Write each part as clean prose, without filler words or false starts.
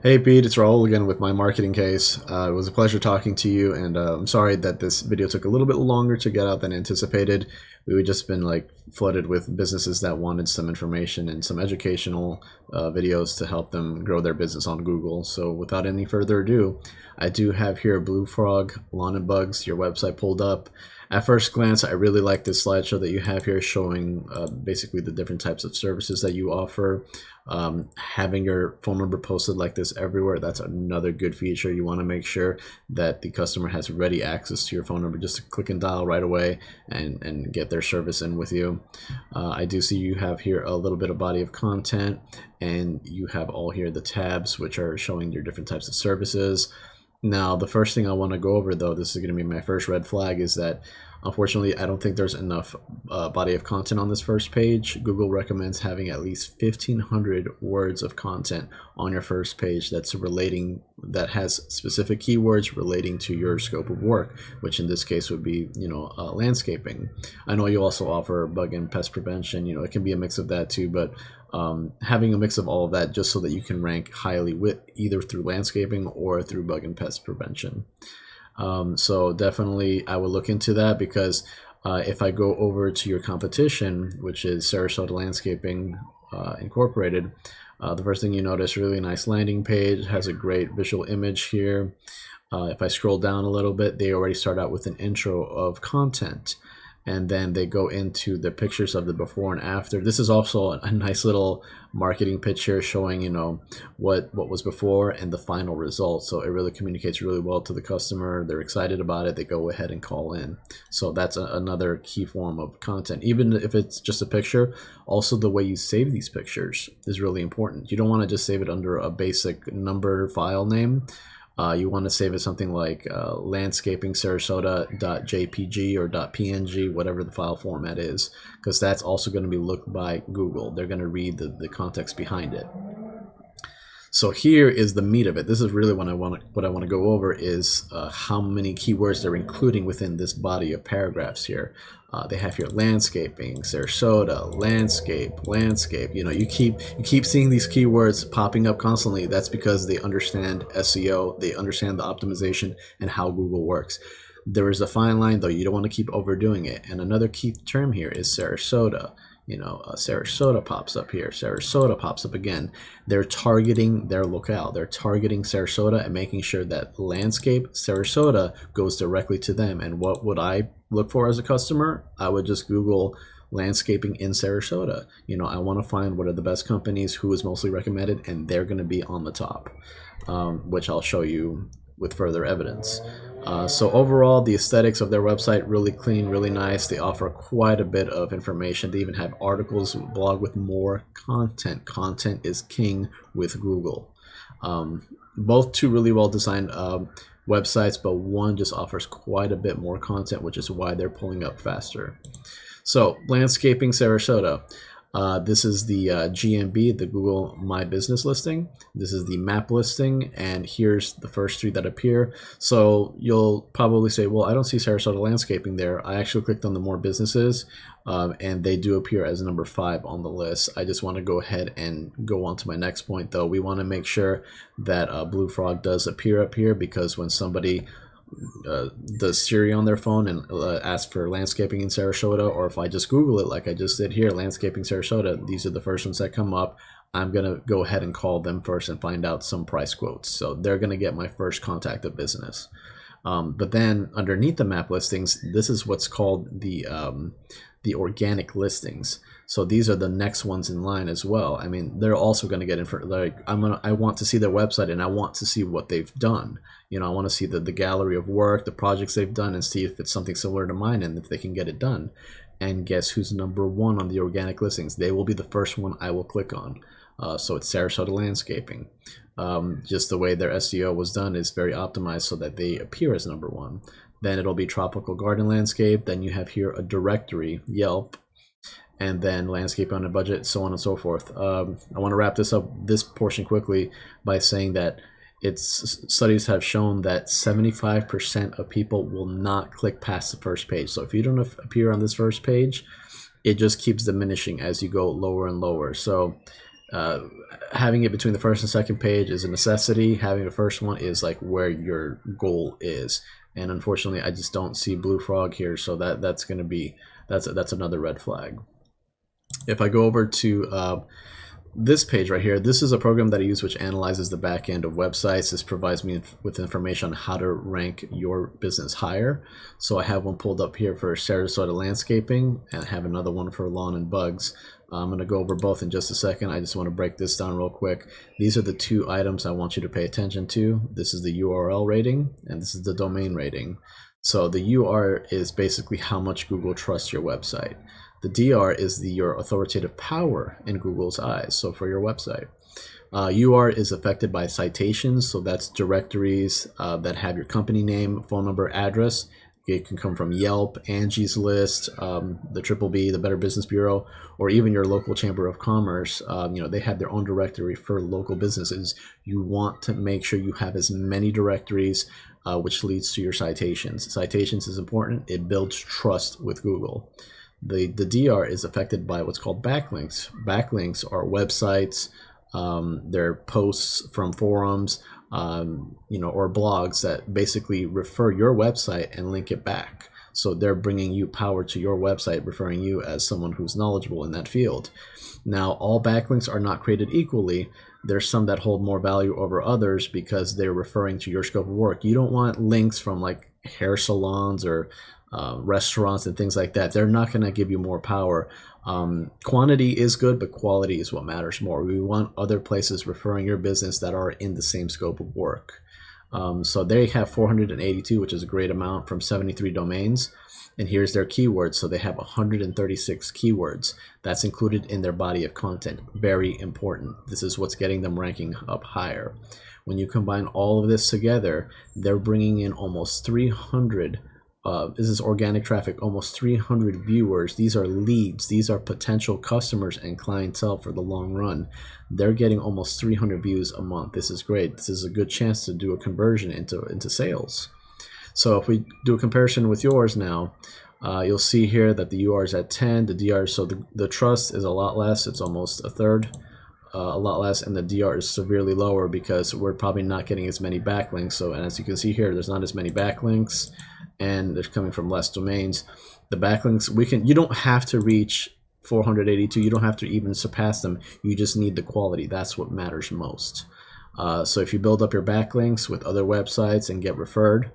Hey Pete, it's Raul again with my marketing case. It was a pleasure talking to you, and I'm sorry that this video took a little bit longer to get out than anticipated. We've just been like flooded with businesses that wanted some information and some educational videos to help them grow their business on Google. So without any further ado, I do have here Blue Frog Lawn and Bugs, your website pulled up. At first glance, I really like this slideshow that you have here showing basically the different types of services that you offer. Having your phone number posted like this everywhere, that's another good feature. You want to make sure that the customer has ready access to your phone number just to click and dial right away and get their service in with you. I do see you have here a little bit of body of content, and you have all here the tabs which are showing your different types of services. Now, the first thing I want to go over, though, this is going to be my first red flag, is that unfortunately I don't think there's enough body of content on this first page. Google recommends having at least 1,500 words of content on your first page that has specific keywords relating to your scope of work, which in this case would be, landscaping. I know you also offer bug and pest prevention. It can be a mix of that too, but having a mix of all of that just so that you can rank highly with either through landscaping or through bug and pest prevention. So definitely I would look into that, because if I go over to your competition, which is Sarasota Landscaping Incorporated, the first thing you notice, really nice landing page, has a great visual image here. If I scroll down a little bit, they already start out with an intro of content, and then they go into the pictures of the before and after. This is also a nice little marketing pitch here showing, what was before and the final result. So it really communicates really well to the customer. They're excited about it. They go ahead and call in. So that's another key form of content. Even if it's just a picture, also the way you save these pictures is really important. You don't want to just save it under a basic number file name. You want to save it something like landscapingsarasota.jpg or .png, whatever the file format is, because that's also going to be looked by Google. They're going to read the context behind it. So here is the meat of it. This is really what I want to go over is how many keywords they're including within this body of paragraphs here. They have here landscaping, Sarasota, landscape. You keep seeing these keywords popping up constantly. That's because they understand SEO, they understand the optimization and how Google works. There is a fine line, though. You don't want to keep overdoing it. And another key term here is Sarasota. Sarasota pops up here. Sarasota pops up again. They're targeting their locale. They're targeting Sarasota and making sure that landscape Sarasota goes directly to them. And what would I look for as a customer? I would just Google landscaping in Sarasota. I want to find what are the best companies, who is mostly recommended, and they're going to be on the top, which I'll show you with further evidence. So overall, the aesthetics of their website, really clean, really nice. They offer quite a bit of information. They even have articles, blog with more content. Content is king with Google. Both two really well designed websites, but one just offers quite a bit more content, which is why they're pulling up faster. So landscaping Sarasota. This is the GMB, the Google My Business listing. This is the map listing, and here's the first three that appear. So you'll probably say, well, I don't see Sarasota Landscaping there. I actually clicked on the more businesses, and they do appear as number 5 on the list. I just want to go ahead and go on to my next point, though. We want to make sure that Blue Frog does appear up here, because when somebody does Siri on their phone and ask for landscaping in Sarasota, or if I just Google it like I just did here, landscaping Sarasota, these are the first ones that come up. I'm going to go ahead and call them first and find out some price quotes. So they're going to get my first contact of business. But then underneath the map listings, this is what's called the organic listings. So these are the next ones in line as well. I mean, they're also going to get I want to see their website, and I want to see what they've done. I want to see the gallery of work, the projects they've done, and see if it's something similar to mine and if they can get it done. And guess who's number 1 on the organic listings? They will be the first one I will click on. So it's Sarasota Landscaping. Just the way their SEO was done is very optimized so that they appear as number 1. Then it'll be Tropical Garden Landscape. Then you have here a directory, Yelp, and then landscape on a budget, so on and so forth. I want to wrap this portion quickly by saying that studies have shown that 75% of people will not click past the first page. So if you don't appear on this first page, it just keeps diminishing as you go lower and lower. So Having it between the first and second page is a necessity. Having the first one is like where your goal is. And unfortunately, I just don't see Blue Frog here, so that's going to be that's another red flag. If I go over to this page right here, this is a program that I use which analyzes the back end of websites. This provides me with information on how to rank your business higher. So I have one pulled up here for Sarasota landscaping, and I have another one for lawn and bugs. I'm going to go over both in just a second. I just want to break this down real quick. These are the two items I want you to pay attention to. This is the URL rating, and this is the domain rating. So the UR is basically how much Google trusts your website. The DR is your authoritative power in Google's eyes, so for your website. UR is affected by citations, so that's directories that have your company name, phone number, address. It can come from Yelp, Angie's List, the Triple B, the Better Business Bureau, or even your local Chamber of Commerce. They have their own directory for local businesses. You want to make sure you have as many directories, which leads to your citations. Citations is important. It builds trust with Google. The DR is affected by what's called backlinks. Backlinks are websites, they're posts from forums, or blogs that basically refer your website and link it back. So they're bringing you power to your website, referring you as someone who's knowledgeable in that field. Now, all backlinks are not created equally. There's some that hold more value over others because they're referring to your scope of work. You don't want links from like hair salons or restaurants and things like that. They're not going to give you more power. Quantity is good, but quality is what matters more. We want other places referring your business that are in the same scope of work. So they have 482, which is a great amount from 73 domains. And here's their keywords. So they have 136 keywords. That's included in their body of content. Very important. This is what's getting them ranking up higher. When you combine all of this together, they're bringing in almost 300 this is organic traffic, almost 300 viewers. These are leads. These are potential customers and clientele for the long run. They're getting almost 300 views a month. This is great. This is a good chance to do a conversion into sales. So if we do a comparison with yours now, you'll see here that the UR is at 10, the DR, so the trust is a lot less. It's almost a third, a lot less, and the DR is severely lower because we're probably not getting as many backlinks. So, and as you can see here, there's not as many backlinks, and they're coming from less domains. The backlinks, you don't have to reach 482. You don't have to even surpass them. You just need the quality. That's what matters most. So if you build up your backlinks with other websites and get referred,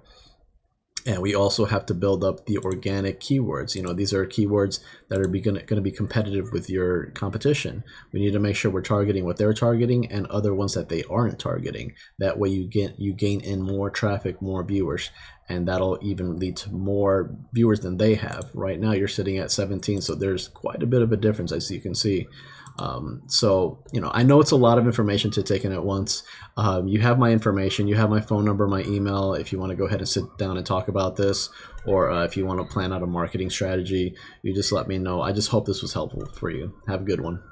and we also have to build up the organic keywords. These are keywords that are going to be competitive with your competition. We need to make sure we're targeting what they're targeting and other ones that they aren't targeting. That way you gain in more traffic, more viewers, and that'll even lead to more viewers than they have. Right now you're sitting at 17, so there's quite a bit of a difference, as you can see. I know it's a lot of information to take in at once. You have my information, you have my phone number, my email, if you want to go ahead and sit down and talk about this, or if you want to plan out a marketing strategy, you just let me know. I just hope this was helpful for you. Have a good one.